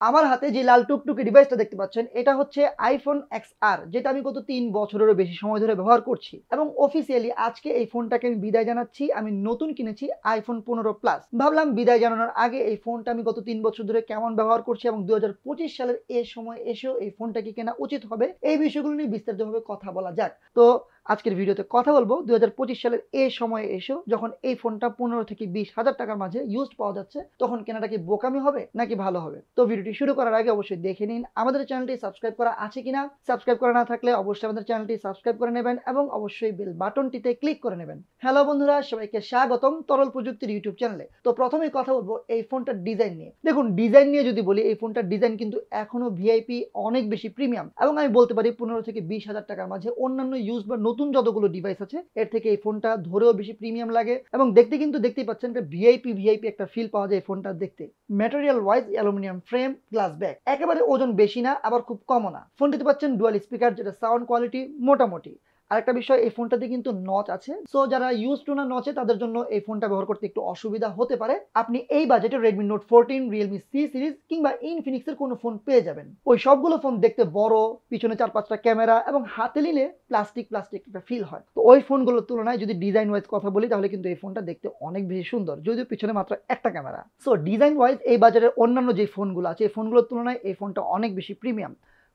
আমার হাতে যে লাল টুকটুকে ডিভাইসটা দেখতে পাচ্ছেন এটা হচ্ছে আইফোন XR, যেটা আমি গত 3 বছরেরও বেশি সময় ধরে ব্যবহার করছি এবং অফিসিয়ালি আজকে এই ফোনটাকে আমি বিদায় জানাচ্ছি। আমি নতুন কিনেছি আইফোন 15 প্লাস। ভাবলাম বিদায় জানানোর আগে এই ফোনটা আমি গত 3 বছর ধরে কেমন ব্যবহার করছি এবং 2025 সালের এই সময় এসেও এই ফোনটা কি কেনা উচিত হবে, এই বিষয়গুলো নিয়ে বিস্তারিতভাবে কথা বলা যাক। তো আজকের ভিডিওতে কথা বলবো 2025 সালের এই সময়ে এসেও যখন এই ফোনটা 15 থেকে 20 হাজার টাকার মাঝে ইউজড পাওয়া যাচ্ছে, তখন কেনাটা কি বোকামি হবে নাকি ভালো হবে। তো ভিডিওটি শুরু করার আগে অবশ্যই দেখে নিন আমাদের চ্যানেলটি সাবস্ক্রাইব করা আছে কিনা। সাবস্ক্রাইব করা না থাকলে অবশ্যই আমাদের চ্যানেলটি সাবস্ক্রাইব করে নেবেন এবং অবশ্যই বেল বাটনটিতে ক্লিক করে নেবেন। হ্যালো বন্ধুরা, সবাইকে স্বাগতম তরল প্রযুক্তির ইউটিউব চ্যানেলে। তো প্রথমেই কথা বলবো এই ফোনটার ডিজাইন নিয়ে। দেখুন, ডিজাইন নিয়ে যদি বলি, এই ফোনটার ডিজাইন কিন্তু এখনো ভিআইপি, অনেক বেশি প্রিমিয়াম এবং আমি বলতে পারি 15 থেকে 20 হাজার টাকার মাঝে অন্যান্য ইউজ বা নতুন যতগুলো ডিভাইস আছে এর থেকে এই ফোনটা ধরেও বেশি প্রিমিয়াম লাগে এবং দেখতে কিন্তু দেখতেই পাচ্ছেন একটা ভিআইপি একটা ফিল পাওয়া যায় এই ফোনটা দেখতে। Material wise aluminium frame, glass back, একেবারে ওজন বেশি না আবার খুব কমও না। ফোনটিতে পাচ্ছেন ডুয়াল স্পিকার, যেটা সাউন্ড কোয়ালিটি মোটামুটি। আরেকটা বিষয়, এই ফোনটাতে কিন্তু নচ আছে, সো যারা ইউজ টু না নচে তাদের জন্য এই ফোনটা ব্যবহার করতে একটু অসুবিধা হতে পারে। আপনি এই বাজেটে Redmi note 14, Realme C series কিংবা ইনফিনিক্সের কোনো ফোন পেয়ে যাবেন। ওই সবগুলো ফোন দেখতে বড়, পিছনে 4-5টা ক্যামেরা এবং হাতে নিলে প্লাস্টিক একটা ফিল হয়। তো ওই ফোনগুলোর তুলনায় যদি ডিজাইন ওয়াইজ কথা বলি, তাহলে কিন্তু এই ফোনটা দেখতে অনেক বেশি সুন্দর, যদিও পিছনে মাত্র একটা ক্যামেরা। সো ডিজাইন ওয়াইজ এই বাজারের অন্যান্য যে ফোনগুলো আছে এই ফোনগুলোর তুলনায় এই ফোনটা অনেক বেশি প্রিমিয়াম।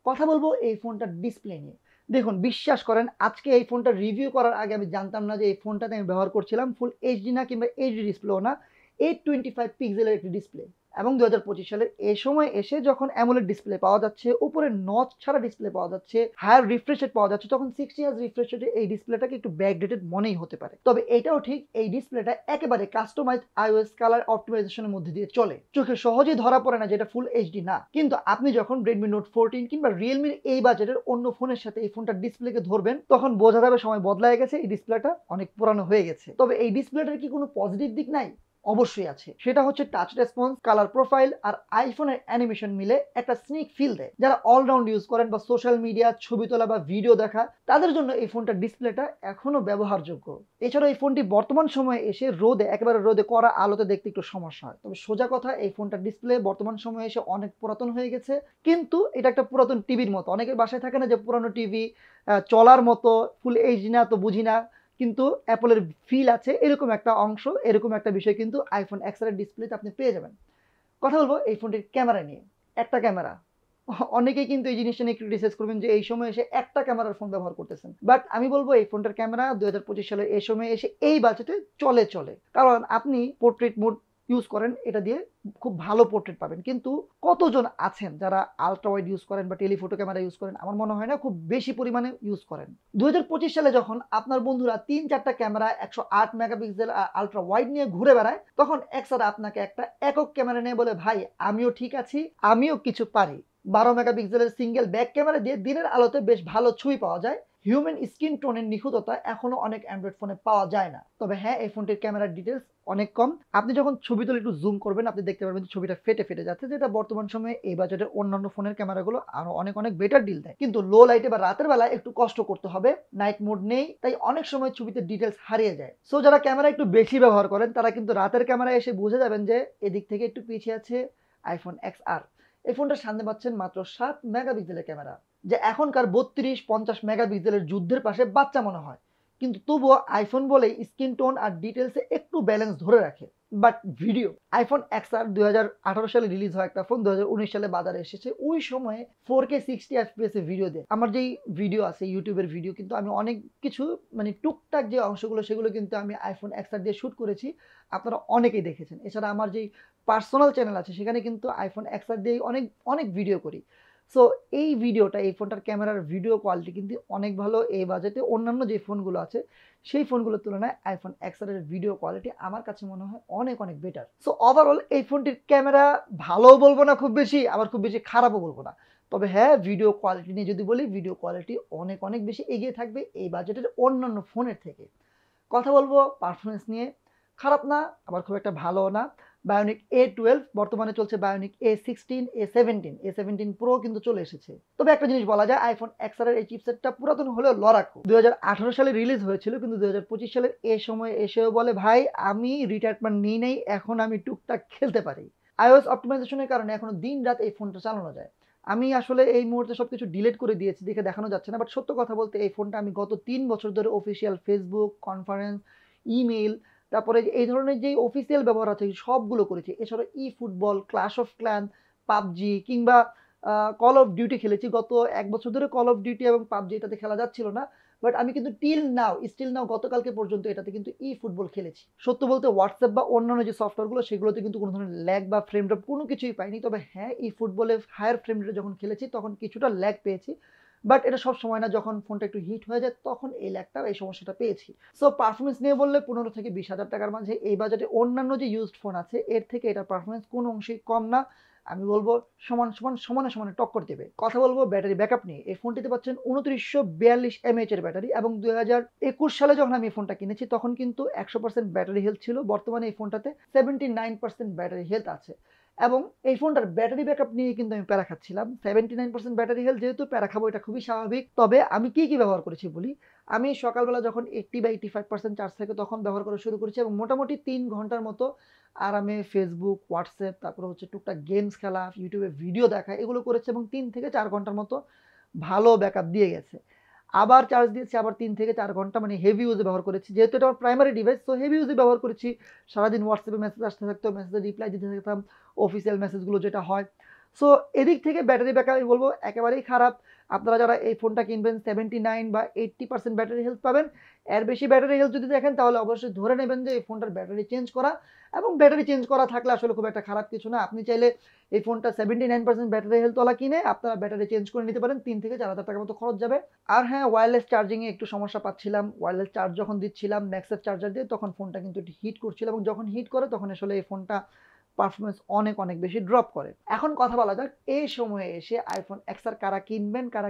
কথা বলবো এই ফোনটার ডিসপ্লে নিয়ে। দেখুন, বিশ্বাস করেন আজকে এই ফোনটা রিভিউ করার আগে আমি জানতাম না যে এই ফোনটাতে আমি ব্যবহার করছিলাম ফুল এইচডি না কিংবা এইচডি ডিসপ্লেও না, 825 পিক্সেলের একটি ডিসপ্লে। এবং 2025 সালের এই সময় এসে যখন অ্যামোলেড ডিসপ্লে পাওয়া যাচ্ছে, উপরে নচ ছাড়া ডিসপ্লে পাওয়া যাচ্ছে, হায়ার রিফ্রেশ রেট পাওয়া যাচ্ছে, তখন 60 হার্জ রিফ্রেশ রেটে এই ডিসপ্লেটাকে একটু ব্যাকডেটেড মনেই হতে পারে। তবে এটাও ঠিক, এই ডিসপ্লেটা একেবারে কাস্টমাইজড আইওএস কালার অপটিমাইজেশনের মধ্যে দিয়ে চলে। চোখে সহজেই ধরা পড়ে না যেটা ফুল এইচডি না। কিন্তু আপনি যখন রেডমি নোট 14 কিংবা রিয়েলমির এই বাজেটের অন্য ফোনের সাথে এই ফোনটার ডিসপ্লেকে ধরবেন, তখন বোঝা যাবে সময় বদলায় গেছে, এই ডিসপ্লেটা অনেক পুরানো হয়ে গেছে। তবে এই ডিসপ্লেটার কি কোনো পজিটিভ দিক নাই? অবশ্যই আছে। সেটা হচ্ছে টাচ রেসপন্স, কালার প্রোফাইল আর আইফোনের অ্যানিমেশন মিলে একটা স্নিক ফিল দেয়। যারা অলরাউন্ড ইউজ করেন বা সোশ্যাল মিডিয়া, ছবি তোলা বা ভিডিও দেখা, তাদের জন্য এই ফোনটার ডিসপ্লেটা এখনো ব্যবহারযোগ্য। এছাড়া এই ফোনটি বর্তমান সময়ে এসে একেবারে রোদে করা আলোতে দেখতে একটু সমস্যা হয়। তবে সোজা কথা, এই ফোনটার ডিসপ্লে বর্তমান সময়ে এসে অনেক পুরাতন হয়ে গেছে, কিন্তু এটা একটা পুরাতন টিভির মতো। অনেকের বাসায় থাকে না যে পুরানো টিভি চলার মতো, ফুল এইচডি না তো বুঝি না, কিন্তু অ্যাপলের ফিল আছে, এরকম একটা অংশ, এরকম একটা বিষয় কিন্তু আইফোন এক্স এর ডিসপ্লেতে আপনি পেয়ে যাবেন। কথা বলবো এই ফোনটির ক্যামেরা নিয়ে। একটা ক্যামেরা, অনেকেই কিন্তু এই জিনিসটা নিয়ে ক্রিটিসাইজ করবেন যে এই সময় এসে একটা ক্যামেরার ফোন ব্যবহার করতেছেন, বাট আমি বলবো এই ফোনটার ক্যামেরা 2025 সালের এই সময় এসে এই বাজেটে চলে। কারণ আপনি পোর্ট্রেট মোড ইউজ করেন, এটা দিয়ে খুব ভালো পোর্ট্রেট পাবেন, কিন্তু কতজন আছেন যারা আলট্রা ওয়াইড ইউজ করেন বা টেলিফোটো ক্যামেরা ইউজ করেন? আমার মনে হয় না খুব বেশি পরিমাণে ইউজ করেন। 2025 সালে যখন আপনার বন্ধুরা 3-4টা ক্যামেরা, 108 মেগাপিক্সেল আলট্রা ওয়াইড নিয়ে ঘুরে বেড়ায়, তখন এক্সারা আপনাকে একটা একক ক্যামেরা নিয়ে বলে, ভাই আমিও ঠিক আছি, আমিও কিছু পারি। 12 মেগাপিক্সেলের সিঙ্গেল ব্যাক ক্যামেরা দিয়ে দিনের আলোতে বেশ ভালো ছবি পাওয়া যায়। হিউম্যান স্কিন টোনের নিখুঁততা এখনো অনেক অ্যান্ড্রয়েড ফোনে পাওয়া যায় না। তবে হ্যাঁ, এই ফোনটির ক্যামেরার ডিটেলস অনেক কম। আপনি যখন ছবি তুলে একটু জুম করবেন, আপনি দেখতে পারবেন যে ছবিটা ফেটে যাচ্ছে, যেটা বর্তমান সময়ে এই বাজেটের অন্যান্য ফোনের ক্যামেরাগুলো আরো অনেক বেটার ডিল দেয়। কিন্তু লো লাইটে বা রাতের বেলায় একটু কষ্ট করতে হবে, নাইট মোড নেই, তাই অনেক সময় ছবিতে ডিটেলস হারিয়ে যায়। সো যারা ক্যামেরা একটু বেশি ব্যবহার করেন, তারা কিন্তু রাতের ক্যামেরায় এসে বুঝে যাবেন যে এদিক থেকে একটু পিছিয়ে আছে আইফোন XR। এই ফোনটার সামনে পাচ্ছেন মাত্র 7 মেগাপিক্সেলের ক্যামেরা, যে এখনকার 32-50 মেগাপিক্সেলের যুদ্ধের পাশে বাচ্চা মনে হয়, কিন্তু তবুও আইফোন বলে স্ক্রিন টোন আর ডিটেলসে একটু ব্যালেন্স ধরে রাখে। বাট ভিডিও, আইফোন XR 2018 সালে রিলিজ হয় একটা ফোন, 2019 সালে বাজারে এসেছে। ওই সময়ে 4K 60 FPS এ ভিডিও দেয়। আমার যেই ভিডিও আছে ইউটিউবের ভিডিও, কিন্তু আমি অনেক কিছু মানে টুকটাক যে অংশগুলো সেগুলো কিন্তু আমি আইফোন XR দিয়ে শ্যুট করেছি, আপনারা অনেকেই দেখেছেন। এছাড়া আমার যেই পার্সোনাল চ্যানেল আছে সেখানে কিন্তু আইফোন XR দিয়ে অনেক ভিডিও করি। সো এই ভিডিওটা, এই ফোনটার ক্যামেরার ভিডিও কোয়ালিটি কিন্তু অনেক ভালো। এই বাজেটে অন্যান্য যে ফোনগুলো আছে সেই ফোনগুলোর তুলনায় আইফোন XR এর ভিডিও কোয়ালিটি আমার কাছে মনে হয় অনেক বেটার। সো ওভারঅল এই ফোনটির ক্যামেরা ভালোও বলবো না খুব বেশি, আবার খুব বেশি খারাপও বলবো না। তবে হ্যাঁ, ভিডিও কোয়ালিটি নিয়ে যদি বলি, ভিডিও কোয়ালিটি অনেক বেশি এগিয়ে থাকবে এই বাজেটের অন্যান্য ফোনের থেকে। কথা বলবো পারফরমেন্স নিয়ে। খারাপ না, আবার খুব একটা ভালো না। বায়োনিক A12, বর্তমানে চলছে বায়োনিক A16, A17 প্রো কিন্তু চলে এসেছে। তবে একটা জিনিস বলা যায়, আইফোন XR এর এই চিপসেটটা পুরাতন হলেও লড়াকু। 2018 সালে রিলিজ হয়েছিল, কিন্তু 2025 সালের এই সময় এসেও বলে, ভাই আমি রিটায়ারমেন্ট নিই নাই, এখন আমি টুকটাক খেলতে পারি। iOS অপটিমাইজেশনের কারণে এখনো দিন-রাত এই ফোনটা চালানো যায়। আমি আসলে এই মুহূর্তে সবকিছু ডিলিট করে দিয়েছি দেখে দেখানো যাচ্ছে না। বাট সত্য কথা বলতে এই ফোনটা আমি গত ৩ বছর ধরে অফিসিয়াল Facebook, কনফারেন্স, ইমেইল, তারপরে এই ধরনের যেই অফিসিয়াল ব্যবহার আছে সবগুলো করেছি। এছাড়া eFootball, Clash of Clans, PUBG কিংবা Call of Duty খেলেছি। গত ১ বছর ধরে Call of Duty এবং PUBG এটাতে খেলা যাচ্ছিল না। বাট আমি কিন্তু স্টিল নাও গতকালকে পর্যন্ত এটাতে কিন্তু eFootball খেলেছি। সত্য বলতে WhatsApp বা অন্যান্য যে সফটওয়্যারগুলো সেগুলোতে কিন্তু কোনো ধরনের ল্যাগ বা ফ্রেম ড্রপ কোনো কিছুই পাইনি। তবে হ্যাঁ, eFootball এ হায়ার ফ্রেম রেটে যখন খেলেছি তখন কিছুটা ল্যাগ পেয়েছি। বাট এটা সবসময় না, যখন ফোনটা একটু হিট হয়ে যায় তখন এই সমস্যাটা পেয়েছি। সো পারফরম্যান্স নিয়ে বললে ১৫ থেকে ২০,০০০ টাকার মাঝে এই বাজেটে অন্যান্য যে ইউজড ফোন আছে এর থেকে এটার পারফরম্যান্স কোনো অংশেই কম না। আমি বলবো সমানে টক্কর দেবে। কথা বলবো ব্যাটারি ব্যাকআপ নিয়ে। এই ফোনটিতে পাচ্ছেন ২৯৪২ এমএএইচ এর ব্যাটারি এবং ২০২১ সালে যখন আমি এই ফোনটা কিনেছি তখন কিন্তু ১০০% ব্যাটারি হেলথ ছিল। বর্তমানে এই ফোনটাতে 79% ব্যাটারি হেলথ আছে। এবং এই ফোনটার ব্যাটারি ব্যাকআপ নিয়ে কিন্তু আমি প্যারা খাচ্ছিলাম। 79% ব্যাটারি হেলথ যেহেতু প্যারা খাবো এটা খুবই স্বাভাবিক। তবে আমি কি ব্যবহার করেছি বলি। আমি সকালবেলা যখন 80 বা 85% চার্জ থাকে তখন ব্যবহার করা শুরু করেছি এবং মোটামুটি ৩ ঘন্টার মতো আরামে Facebook, WhatsApp, তারপরে হচ্ছে টুকটাক গেমস খেলা, YouTube এ ভিডিও দেখা এগুলো করেছে এবং ৩ থেকে ৪ ঘন্টার মতো ভালো ব্যাকআপ দিয়ে গেছে। আবার চার্জ দিয়েছি আবার ৩ থেকে ৪ ঘন্টা, মানে হেভি ইউজে ব্যবহার করেছি। যেহেতু এটা আমার প্রাইমারি ডিভাইস সো হেভি ইউজে ব্যবহার করেছি। সারাদিন WhatsApp এ মেসেজ আসতে থাকতো, মেসেজের রিপ্লাই দিতে থাকতাম, অফিসিয়াল মেসেজগুলো যেটা হয়। সো এদিক থেকে ব্যাটারি ব্যাকআপ আমি বলব একেবারেই খারাপ। আপনারা যারা এই ফোনটা কিনবেন 79 বা 80% ব্যাটারি হেলথ পাবেন। এর বেশি ব্যাটারি হেলথ যদি দেখেন তাহলে অবশ্যই ধরে নেবেন যে এই ফোনটার ব্যাটারি চেঞ্জ করা, এবং ব্যাটারি চেঞ্জ করা থাকলে আসলে খুব একটা খারাপ কিছু না। আপনি চাইলে এই ফোনটা 79% ব্যাটারি হেলথওয়ালা কিনে আপনারা ব্যাটারি চেঞ্জ করে নিতে পারেন। ৩ থেকে ৪,০০০ টাকার মতো খরচ যাবে। আর হ্যাঁ, ওয়্যারলেস চার্জিং এ একটু সমস্যা পাচ্ছিলাম। ওয়্যারলেস চার্জ যখন দিচ্ছিলাম ম্যাগসেফ চার্জার দিয়ে তখন ফোনটা কিন্তু একটু হিট করছিল এবং যখন হিট করে তখন আসলে এই ফোনটা পারফরম্যান্স অনেক বেশি ড্রপ করে। এখন কথা বলা যাক এই সময়ে এসে iPhone XR কারা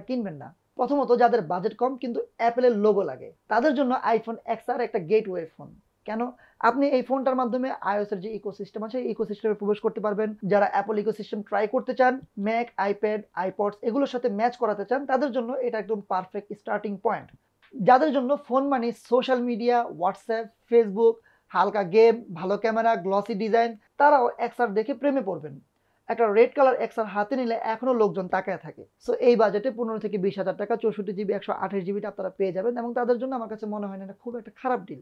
কিনবেন না। প্রথমত যাদের বাজেট কম কিন্তু অ্যাপেলের লোগো লাগে তাদের জন্য iPhone XR একটা গেটওয়ে ফোন। কেন? আপনি এই ফোনটার মাধ্যমে iOS এর যে ইকোসিস্টেম আছে এই ইকোসিস্টেমে প্রবেশ করতে পারবেন। যারা অ্যাপল ইকোসিস্টেম ট্রাই করতে চান, ম্যাক, আইপ্যাড, আইপডস এগুলোর সাথে ম্যাচ করাতে চান তাদের জন্য এটা একদম পারফেক্ট স্টার্টিং পয়েন্ট। যাদের জন্য ফোন মানে সোশ্যাল মিডিয়া, WhatsApp, Facebook, হালকা গেম, ভালো ক্যামেরা, গ্লসি ডিজাইন, তারাও XR দেখে প্রেমে পড়বেন। একটা রেড কালার XR হাতে নিলে এখনো লোকজন তাকায় থাকে। সো এই বাজেটে ১৫ থেকে ২০,০০০ টাকা ৬৪ জিবি ১২৮ জিবিটা আপনারা পেয়ে যাবেন এবং তাদের জন্য আমার কাছে মনে হয় না এটা খুব একটা খারাপ ডিল।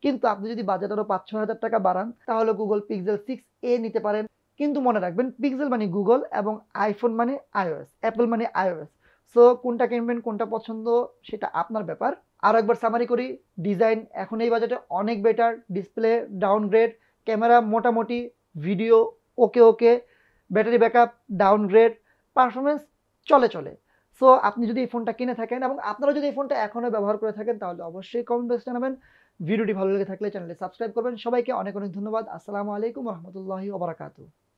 কিন্তু আপনি যদি বাজেট আরো ৫-৬ হাজার টাকা বাড়ান তাহলে Google Pixel 6a নিতে পারেন। কিন্তু মনে রাখবেন পিক্সেল মানে গুগল এবং আইফোন মানে iOS, অ্যাপল মানে iOS। সো কোনটা কিনবেন, কোনটা পছন্দ সেটা আপনার ব্যাপার। আরো একবার সামারি করি। ডিজাইন এখন এই বাজেটে অনেক বেটার, ডিসপ্লে ডাউনগ্রেড, ক্যামেরা মোটামুটি, ভিডিও ওকে, ব্যাটারি ব্যাকআপ ডাউনগ্রেড, পারফরমেন্স চলে। সো আপনি যদি এই ফোনটা কিনে থাকেন এবং আপনারা যদি এই ফোনটা এখনো ব্যবহার করে থাকেন তাহলে অবশ্যই কমেন্ট বক্সে জানাবেন। ভিডিওটি ভালো লেগে থাকলে চ্যানেলটি সাবস্ক্রাইব করবেন। সবাইকে অনেক ধন্যবাদ। আসসালামু আলাইকুম ওয়া রাহমাতুল্লাহি ওয়া বারাকাতুহু।